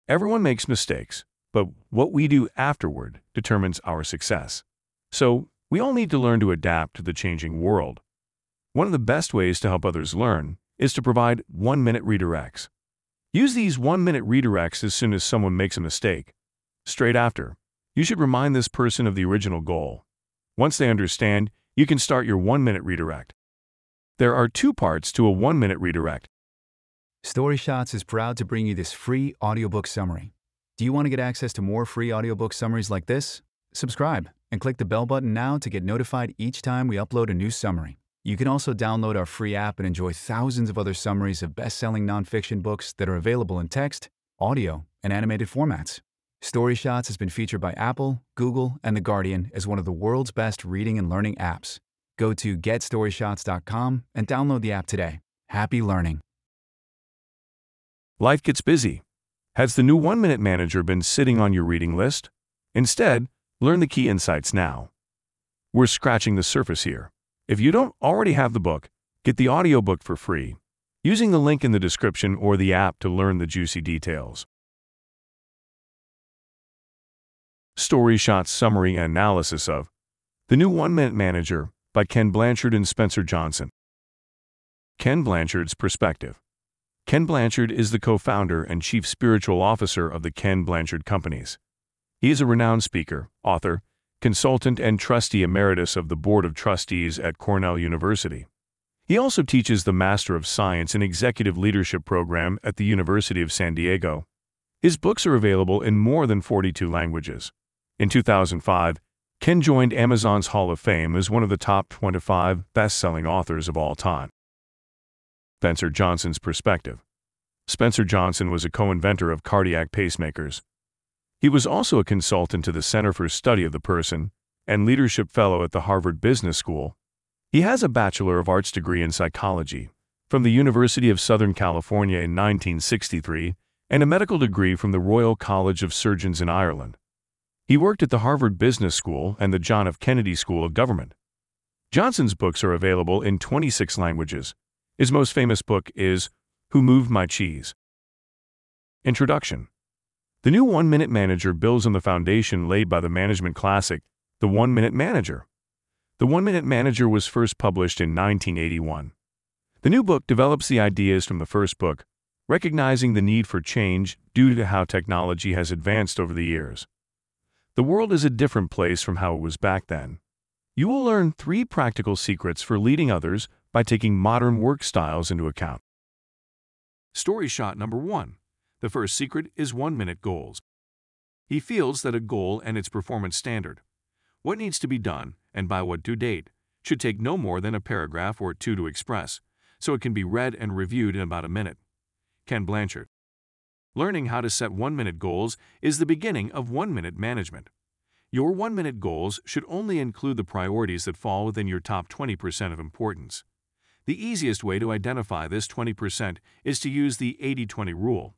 Everyone makes mistakes, but what we do afterward determines our success. So, we all need to learn to adapt to the changing world. One of the best ways to help others learn is to provide 1-minute redirects. Use these 1-minute redirects as soon as someone makes a mistake. Straight after, you should remind this person of the original goal. Once they understand, you can start your 1-minute redirect. There are 2 parts to a 1-minute redirect. StoryShots is proud to bring you this free audiobook summary. Do you want to get access to more free audiobook summaries like this? Subscribe and click the bell button now to get notified each time we upload a new summary. You can also download our free app and enjoy thousands of other summaries of best-selling nonfiction books that are available in text, audio, and animated formats. StoryShots has been featured by Apple, Google, and The Guardian as one of the world's best reading and learning apps. Go to getstoryshots.com and download the app today. Happy learning. Life gets busy. Has the new 1-minute manager been sitting on your reading list? Instead, learn the key insights now. We're scratching the surface here. If you don't already have the book, get the audiobook for free, using the link in the description or the app to learn the juicy details. StoryShots Summary and Analysis of The New 1-Minute Manager by Ken Blanchard and Spencer Johnson. Ken Blanchard's Perspective. Ken Blanchard is the co-founder and chief spiritual officer of the Ken Blanchard Companies. He is a renowned speaker, author, consultant, and trustee emeritus of the Board of Trustees at Cornell University. He also teaches the Master of Science in Executive Leadership program at the University of San Diego. His books are available in more than 42 languages. In 2005, Ken joined Amazon's Hall of Fame as one of the top 25 best-selling authors of all time. Spencer Johnson's Perspective. Spencer Johnson was a co-inventor of cardiac pacemakers. He was also a consultant to the Center for Study of the Person and leadership fellow at the Harvard Business School. He has a Bachelor of Arts degree in psychology from the University of Southern California in 1963 and a medical degree from the Royal College of Surgeons in Ireland. He worked at the Harvard Business School and the John F. Kennedy School of Government. Johnson's books are available in 26 languages. His most famous book is Who Moved My Cheese? Introduction. The new 1-minute manager builds on the foundation laid by the management classic, The 1-Minute Manager. The 1-Minute Manager was first published in 1981. The new book develops the ideas from the first book, recognizing the need for change due to how technology has advanced over the years. The world is a different place from how it was back then. You will learn 3 practical secrets for leading others by taking modern work styles into account. Story shot number 1. The first secret is 1-minute goals. He feels that a goal and its performance standard, what needs to be done and by what due date, should take no more than a paragraph or 2 to express, so it can be read and reviewed in about a minute. Ken Blanchard. Learning how to set 1-minute goals is the beginning of 1-minute management. Your 1-minute goals should only include the priorities that fall within your top 20% of importance. The easiest way to identify this 20% is to use the 80-20 rule.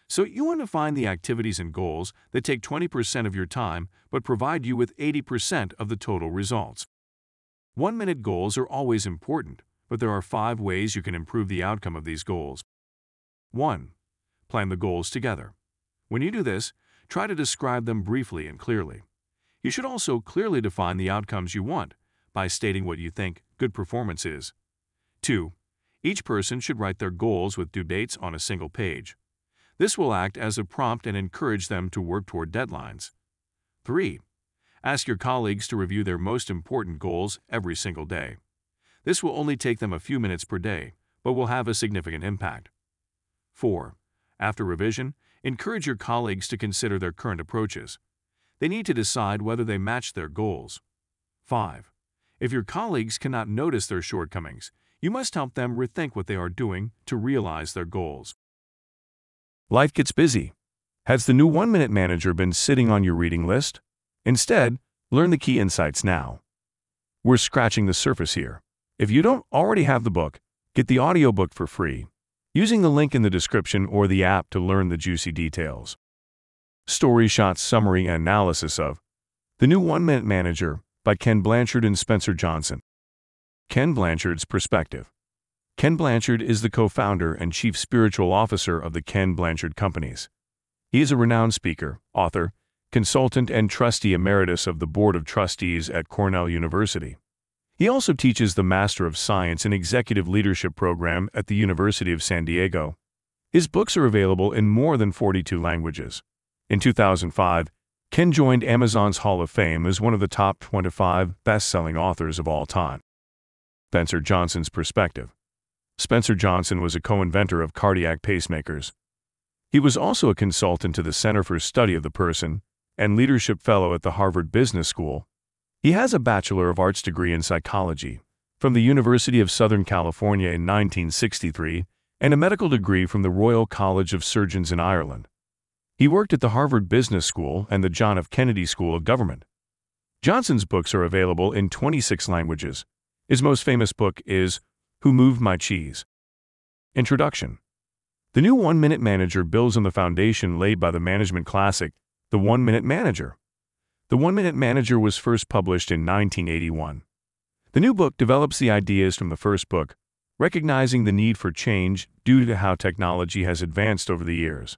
So you want to find the activities and goals that take 20% of your time but provide you with 80% of the total results. 1-minute goals are always important, but there are 5 ways you can improve the outcome of these goals. 1. Plan the goals together. When you do this, try to describe them briefly and clearly. You should also clearly define the outcomes you want by stating what you think good performance is. 2. Each person should write their goals with due dates on a single page. This will act as a prompt and encourage them to work toward deadlines. 3. Ask your colleagues to review their most important goals every single day. This will only take them a few minutes per day, but will have a significant impact. 4. After revision, encourage your colleagues to consider their current approaches. They need to decide whether they match their goals. 5. If your colleagues cannot notice their shortcomings, you must help them rethink what they are doing to realize their goals. Life gets busy. Has the new 1-minute manager been sitting on your reading list? Instead, learn the key insights now. We're scratching the surface here. If you don't already have the book, get the audiobook for free, using the link in the description or the app to learn the juicy details. StoryShots Summary and Analysis of The New 1-Minute Manager by Ken Blanchard and Spencer Johnson. Ken Blanchard's Perspective. Ken Blanchard is the co-founder and chief spiritual officer of the Ken Blanchard Companies. He is a renowned speaker, author, consultant, and trustee emeritus of the Board of Trustees at Cornell University. He also teaches the Master of Science in Executive Leadership program at the University of San Diego. His books are available in more than 42 languages. In 2005, Ken joined Amazon's Hall of Fame as one of the top 25 best-selling authors of all time. Spencer Johnson's perspective. Spencer Johnson was a co-inventor of cardiac pacemakers. He was also a consultant to the Center for Study of the Person and Leadership Fellow at the Harvard Business School. He has a Bachelor of Arts degree in psychology from the University of Southern California in 1963 and a medical degree from the Royal College of Surgeons in Ireland. He worked at the Harvard Business School and the John F. Kennedy School of Government. Johnson's books are available in 26 languages. His most famous book is Who Moved My Cheese? Introduction. The new One-Minute Manager builds on the foundation laid by the management classic, The One-Minute Manager. The One-Minute Manager was first published in 1981. The new book develops the ideas from the first book, recognizing the need for change due to how technology has advanced over the years.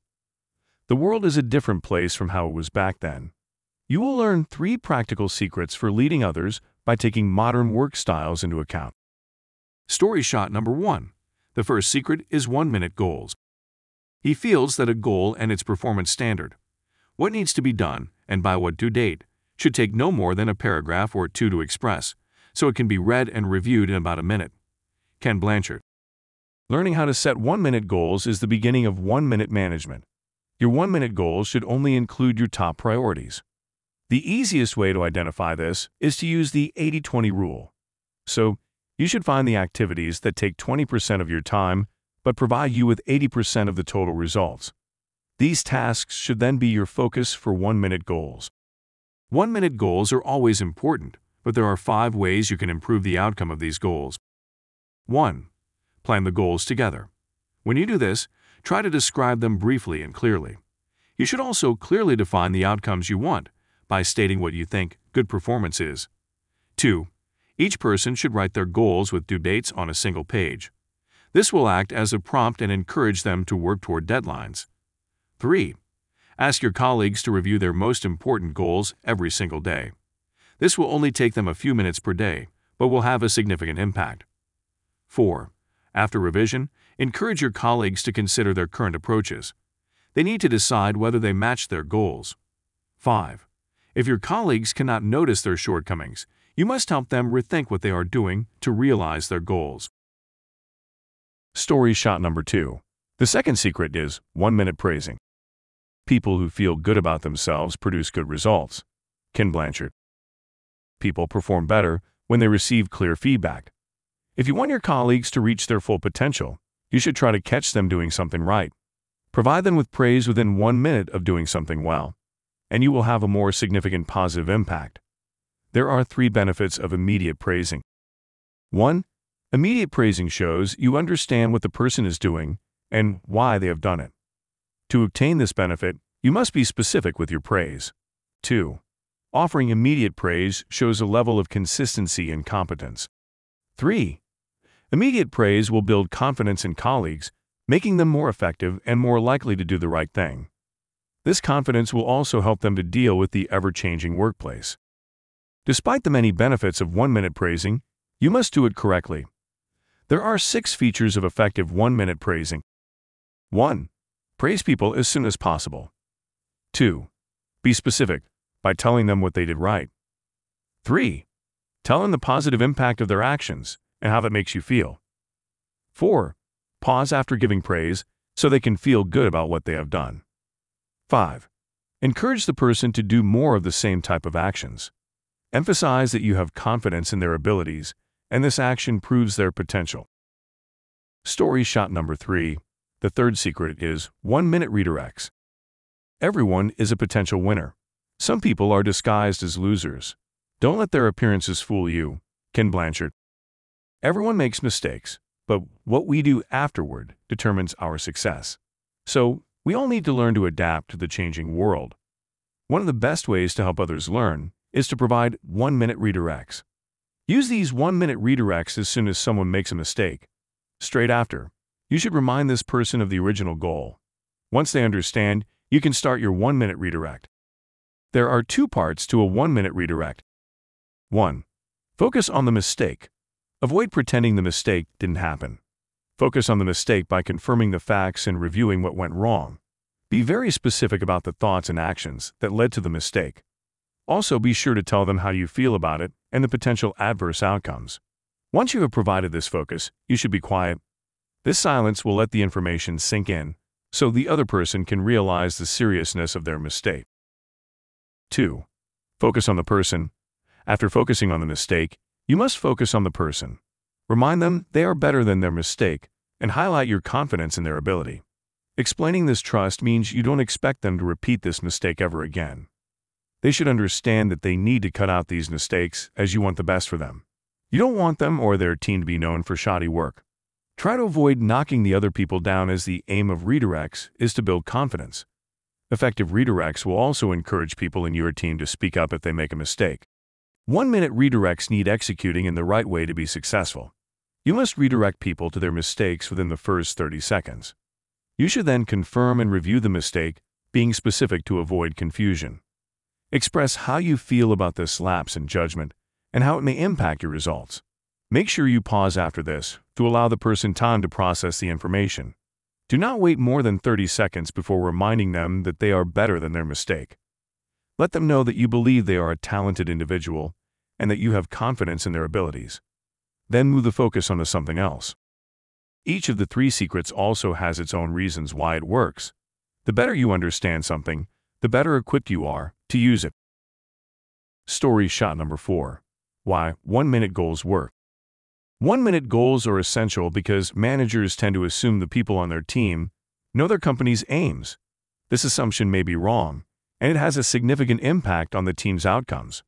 The world is a different place from how it was back then. You will learn 3 practical secrets for leading others by taking modern work styles into account. Story shot number 1. The first secret is 1-minute goals. He feels that a goal and its performance standard, what needs to be done and by what due date, should take no more than a paragraph or 2 to express, so it can be read and reviewed in about a minute. Ken Blanchard. Learning how to set 1-minute goals is the beginning of 1-minute management. Your 1-minute goals should only include your top priorities. The easiest way to identify this is to use the 80-20 rule. So, you should find the activities that take 20% of your time but provide you with 80% of the total results. These tasks should then be your focus for 1-minute goals. 1-minute goals are always important, but there are 5 ways you can improve the outcome of these goals. 1. Plan the goals together. When you do this, try to describe them briefly and clearly. You should also clearly define the outcomes you want by stating what you think good performance is. 2. Each person should write their goals with due dates on a single page. This will act as a prompt and encourage them to work toward deadlines. 3. Ask your colleagues to review their most important goals every single day. This will only take them a few minutes per day, but will have a significant impact. 4. After revision, encourage your colleagues to consider their current approaches. They need to decide whether they match their goals. 5. If your colleagues cannot notice their shortcomings, you must help them rethink what they are doing to realize their goals. Story shot number 2. The second secret is 1-minute praising. People who feel good about themselves produce good results. Ken Blanchard. People perform better when they receive clear feedback. If you want your colleagues to reach their full potential, you should try to catch them doing something right. Provide them with praise within 1 minute of doing something well, and you will have a more significant positive impact. There are 3 benefits of immediate praising. 1. Immediate praising shows you understand what the person is doing and why they have done it. To obtain this benefit, you must be specific with your praise. 2. Offering immediate praise shows a level of consistency and competence. 3. Immediate praise will build confidence in colleagues, making them more effective and more likely to do the right thing. This confidence will also help them to deal with the ever-changing workplace. Despite the many benefits of 1-minute praising, you must do it correctly. There are 6 features of effective 1-minute praising. 1. Praise people as soon as possible. 2. Be specific by telling them what they did right. 3. Tell them the positive impact of their actions and how that makes you feel. 4. Pause after giving praise so they can feel good about what they have done. 5. Encourage the person to do more of the same type of actions. Emphasize that you have confidence in their abilities, and this action proves their potential. Story shot number 3. The third secret is 1-minute redirects. Everyone is a potential winner. Some people are disguised as losers. Don't let their appearances fool you. Ken Blanchard. Everyone makes mistakes, but what we do afterward determines our success. So, we all need to learn to adapt to the changing world. One of the best ways to help others learn is to provide 1-minute redirects. Use these 1-minute redirects as soon as someone makes a mistake. Straight after, you should remind this person of the original goal. Once they understand, you can start your 1-minute redirect. There are 2 parts to a 1-minute redirect. 1. Focus on the mistake. Avoid pretending the mistake didn't happen. Focus on the mistake by confirming the facts and reviewing what went wrong. Be very specific about the thoughts and actions that led to the mistake. Also, be sure to tell them how you feel about it and the potential adverse outcomes. Once you have provided this focus, you should be quiet. This silence will let the information sink in, so the other person can realize the seriousness of their mistake. 2. Focus on the person. After focusing on the mistake, you must focus on the person. Remind them they are better than their mistake and highlight your confidence in their ability. Explaining this trust means you don't expect them to repeat this mistake ever again. They should understand that they need to cut out these mistakes as you want the best for them. You don't want them or their team to be known for shoddy work. Try to avoid knocking the other people down, as the aim of redirects is to build confidence. Effective redirects will also encourage people in your team to speak up if they make a mistake. 1-minute redirects need executing in the right way to be successful. You must redirect people to their mistakes within the first 30 seconds. You should then confirm and review the mistake, being specific to avoid confusion. Express how you feel about this lapse in judgment and how it may impact your results. Make sure you pause after this to allow the person time to process the information. Do not wait more than 30 seconds before reminding them that they are better than their mistake. Let them know that you believe they are a talented individual and that you have confidence in their abilities. Then move the focus onto something else. Each of the 3 secrets also has its own reasons why it works. The better you understand something, the better equipped you are to use it. Story shot number 4. Why 1-minute goals work. 1-minute goals are essential because managers tend to assume the people on their team know their company's aims. This assumption may be wrong, and it has a significant impact on the team's outcomes.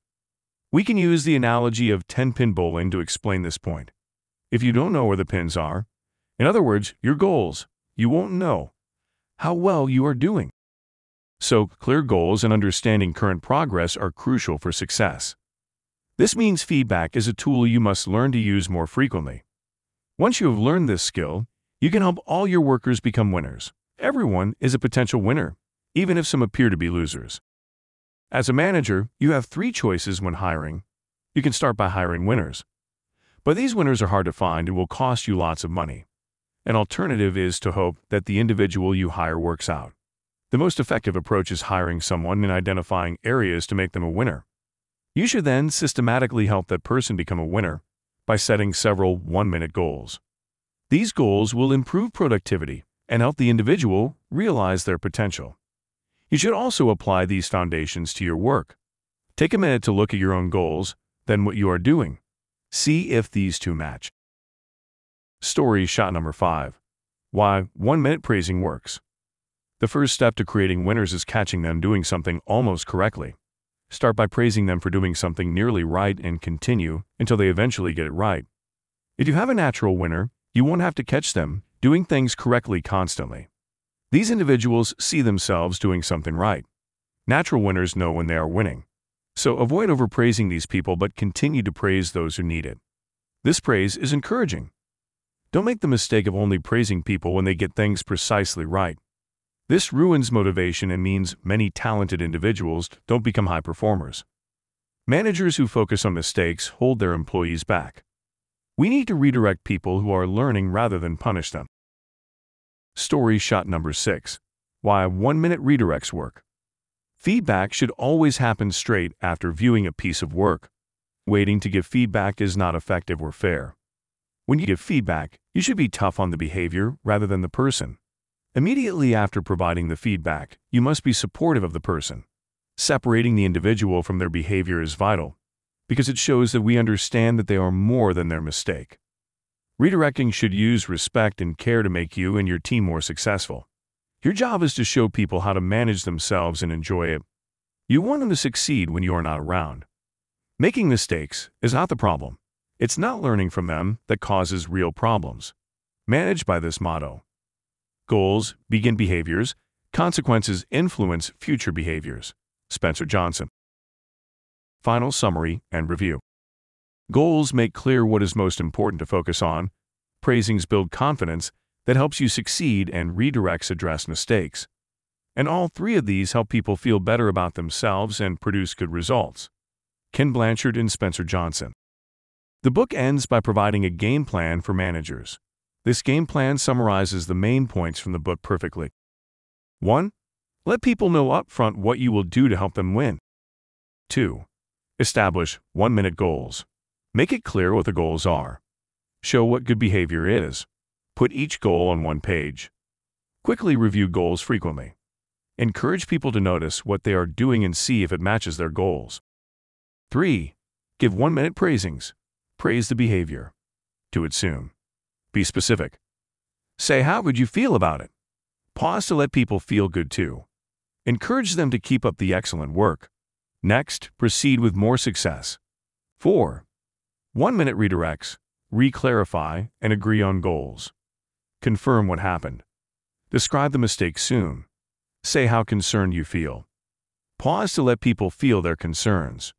We can use the analogy of 10-pin bowling to explain this point. If you don't know where the pins are, in other words, your goals, you won't know how well you are doing. So, clear goals and understanding current progress are crucial for success. This means feedback is a tool you must learn to use more frequently. Once you have learned this skill, you can help all your workers become winners. Everyone is a potential winner, even if some appear to be losers. As a manager, you have 3 choices when hiring. You can start by hiring winners. But these winners are hard to find and will cost you lots of money. An alternative is to hope that the individual you hire works out. The most effective approach is hiring someone and identifying areas to make them a winner. You should then systematically help that person become a winner by setting several 1-minute goals. These goals will improve productivity and help the individual realize their potential. You should also apply these foundations to your work. Take a minute to look at your own goals, then what you are doing. See if these 2 match. Story shot number 5. Why 1-minute praising works. The first step to creating winners is catching them doing something almost correctly. Start by praising them for doing something nearly right and continue until they eventually get it right. If you have a natural winner, you won't have to catch them doing things correctly constantly. These individuals see themselves doing something right. Natural winners know when they are winning. So avoid overpraising these people, but continue to praise those who need it. This praise is encouraging. Don't make the mistake of only praising people when they get things precisely right. This ruins motivation and means many talented individuals don't become high performers. Managers who focus on mistakes hold their employees back. We need to redirect people who are learning rather than punish them. Story shot number 6. Why 1-minute redirects work. Feedback should always happen straight after viewing a piece of work. Waiting to give feedback is not effective or fair. When you give feedback, you should be tough on the behavior rather than the person. Immediately after providing the feedback, you must be supportive of the person. Separating the individual from their behavior is vital, because it shows that we understand that they are more than their mistake. Redirecting should use respect and care to make you and your team more successful. Your job is to show people how to manage themselves and enjoy it. You want them to succeed when you are not around. Making mistakes is not the problem. It's not learning from them that causes real problems. Manage by this motto. Goals begin behaviors, consequences influence future behaviors. Spencer Johnson. Final summary and review. Goals make clear what is most important to focus on. Praisings build confidence that helps you succeed, and redirects address mistakes. and all three of these help people feel better about themselves and produce good results. Ken Blanchard and Spencer Johnson. The book ends by providing a game plan for managers. This game plan summarizes the main points from the book perfectly. 1. Let people know upfront what you will do to help them win. 2. Establish 1-minute goals. Make it clear what the goals are. Show what good behavior is. Put each goal on one page. Quickly review goals frequently. Encourage people to notice what they are doing and see if it matches their goals. 3. Give 1-minute praisings. Praise the behavior. Do it soon. Be specific. Say, how would you feel about it? Pause to let people feel good too. Encourage them to keep up the excellent work. Next, proceed with more success. 4. 1-minute redirects. Re-clarify and agree on goals. Confirm what happened. Describe the mistake soon. Say how concerned you feel. Pause to let people feel their concerns.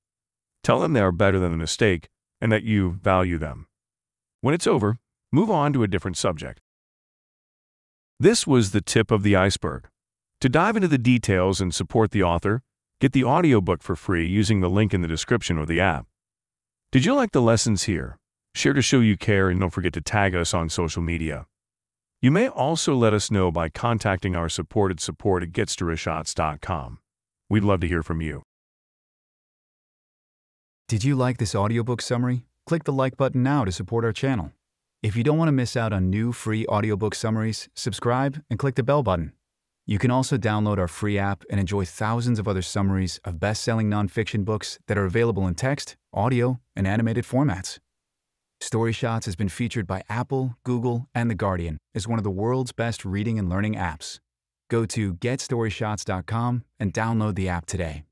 Tell them they are better than the mistake and that you value them. When it's over, move on to a different subject. This was the tip of the iceberg. To dive into the details and support the author, get the audiobook for free using the link in the description or the app. Did you like the lessons here? Share to show you care and don't forget to tag us on social media. You may also let us know by contacting our support at StoryShots.com. We'd love to hear from you. Did you like this audiobook summary? Click the like button now to support our channel. If you don't want to miss out on new free audiobook summaries, subscribe and click the bell button. You can also download our free app and enjoy thousands of other summaries of best-selling nonfiction books that are available in text, audio, and animated formats. StoryShots has been featured by Apple, Google, and The Guardian as one of the world's best reading and learning apps. Go to GetStoryShots.com and download the app today.